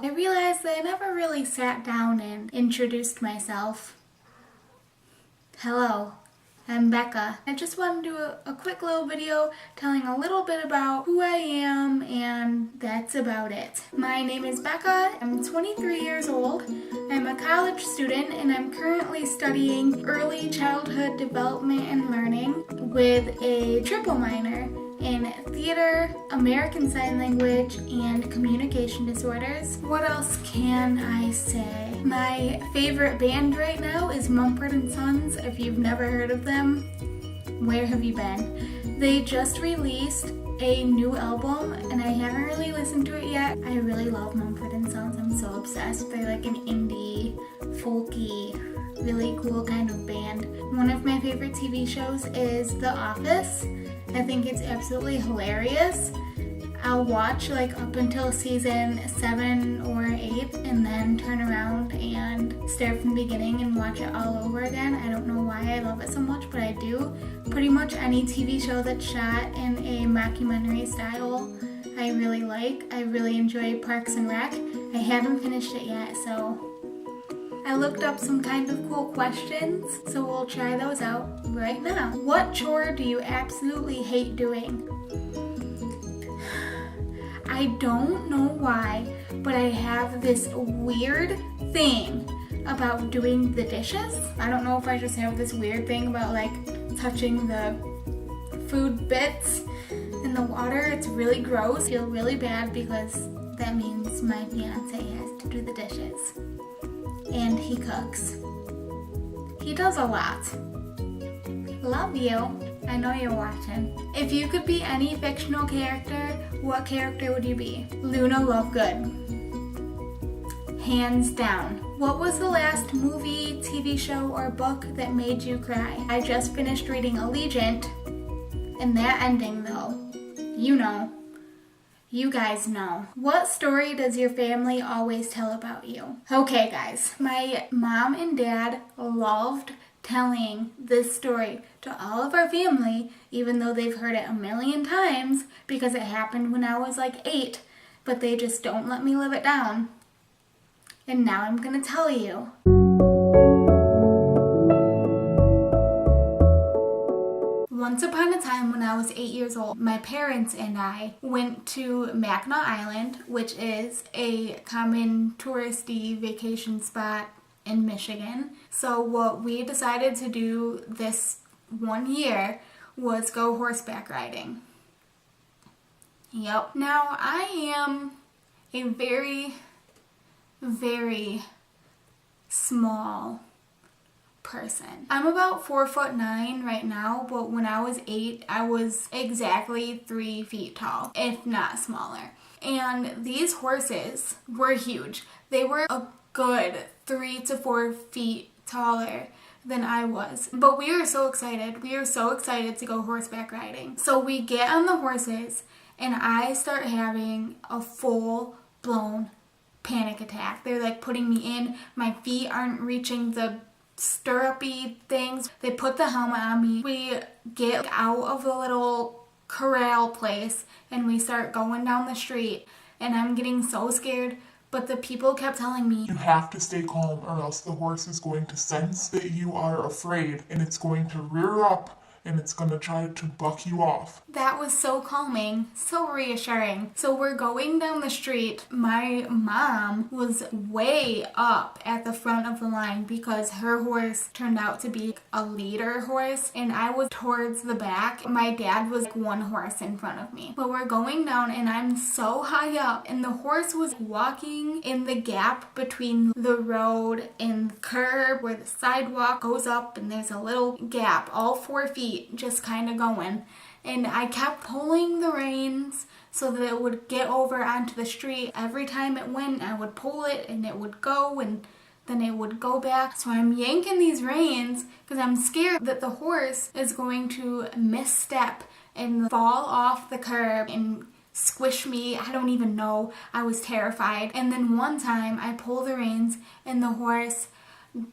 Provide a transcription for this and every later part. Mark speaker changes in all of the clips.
Speaker 1: I realized that I never really sat down and introduced myself. Hello, I'm Becca. I just want to do a quick little video telling a little bit about who I am, and that's about it. My name is Becca. I'm 23 years old. I'm a college student and I'm currently studying early childhood development and learning with a triple minor in theater, American Sign Language, and communication disorders. What else can I say? My favorite band right now is Mumford & Sons. If you've never heard of them, where have you been? They just released a new album and I haven't really listened to it yet. I really love Mumford & Sons. I'm so obsessed. They're like an indie, folky, really cool kind of band. One of my favorite TV shows is The Office. I think it's absolutely hilarious. I'll watch like up until season 7 or 8 and then turn around and start from the beginning and watch it all over again. I don't know why I love it so much, but I do. Pretty much any TV show that's shot in a mockumentary style I really like. I really enjoy Parks and Rec. I haven't finished it yet, so I looked up some kind of cool questions, so we'll try those out right now. What chore do you absolutely hate doing? I don't know why, but I have this weird thing about doing the dishes. I don't know if I just have this weird thing about like touching the food bits in the water. It's really gross. I feel really bad because that means my fiance has to do the dishes. And he cooks. He does a lot. Love you. I know you're watching. If you could be any fictional character, what character would you be? Luna Lovegood. Hands down. What was the last movie, TV show, or book that made you cry? I just finished reading Allegiant, and that ending though, you know. You guys know. What story does your family always tell about you? Okay guys, my mom and dad loved telling this story to all of our family, even though they've heard it a million times because it happened when I was like 8, but they just don't let me live it down. And now I'm gonna tell you. Once upon a time when I was 8 years old, my parents and I went to Mackinac Island, which is a common touristy vacation spot in Michigan. So what we decided to do this one year was go horseback riding. Yep. Now I am a very, very small person. I'm about 4'9" right now, but when I was 8, I was exactly 3 feet tall, if not smaller. And these horses were huge. They were a good 3 to 4 feet taller than I was. But we were so excited. We were so excited to go horseback riding. So we get on the horses and I start having a full-blown panic attack. They're like putting me in. My feet aren't reaching the stirrupy things. They put the helmet on me. We get out of the little corral place and we start going down the street and I'm getting so scared, but the people kept telling me,
Speaker 2: you have to stay calm or else the horse is going to sense that you are afraid and it's going to rear up and it's going to try to buck you off.
Speaker 1: That was so calming, so reassuring. So we're going down the street. My mom was way up at the front of the line because her horse turned out to be a leader horse and I was towards the back. My dad was one horse in front of me. But we're going down and I'm so high up and the horse was walking in the gap between the road and the curb where the sidewalk goes up and there's a little gap, all 4 feet. Just kind of going, and I kept pulling the reins so that it would get over onto the street. Every time it went, I would pull it and it would go and then it would go back. So I'm yanking these reins because I'm scared that the horse is going to misstep and fall off the curb and squish me. I don't even know. I was terrified. And then one time I pull the reins and the horse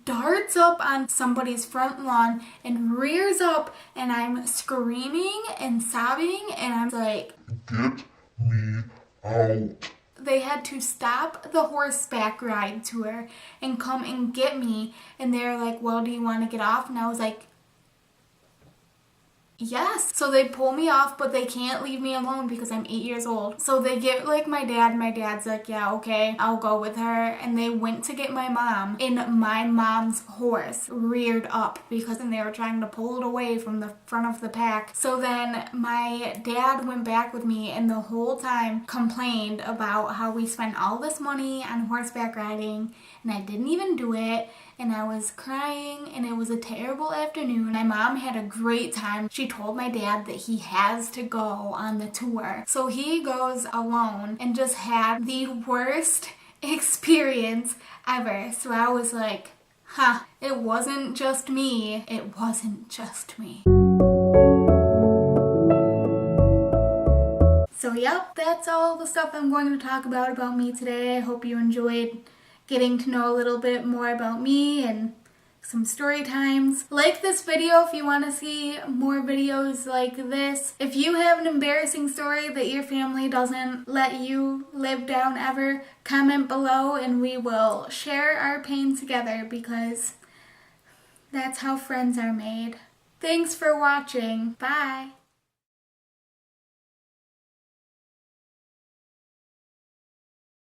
Speaker 1: darts up on somebody's front lawn and rears up and I'm screaming and sobbing and I'm like,
Speaker 2: get me out.
Speaker 1: they had to stop the horseback ride tour and come and get me. And they're like, well, do you want to get off? And I was like, yes. So they pull me off, but they can't leave me alone because I'm 8 years old. So they get like my dad. My dad's like, yeah, okay, I'll go with her. And they went to get my mom, and my mom's horse reared up because they were trying to pull it away from the front of the pack. So then my dad went back with me and the whole time complained about how we spent all this money on horseback riding and I didn't even do it. And I was crying, and it was a terrible afternoon. My mom had a great time. She told my dad that he has to go on the tour. So he goes alone and just had the worst experience ever. So I was like, huh, it wasn't just me. It wasn't just me. So yep, that's all the stuff I'm going to talk about me today. I hope you enjoyed getting to know a little bit more about me and some story times. Like this video if you want to see more videos like this. If you have an embarrassing story that your family doesn't let you live down ever, comment below and we will share our pain together because that's how friends are made. Thanks for watching. Bye.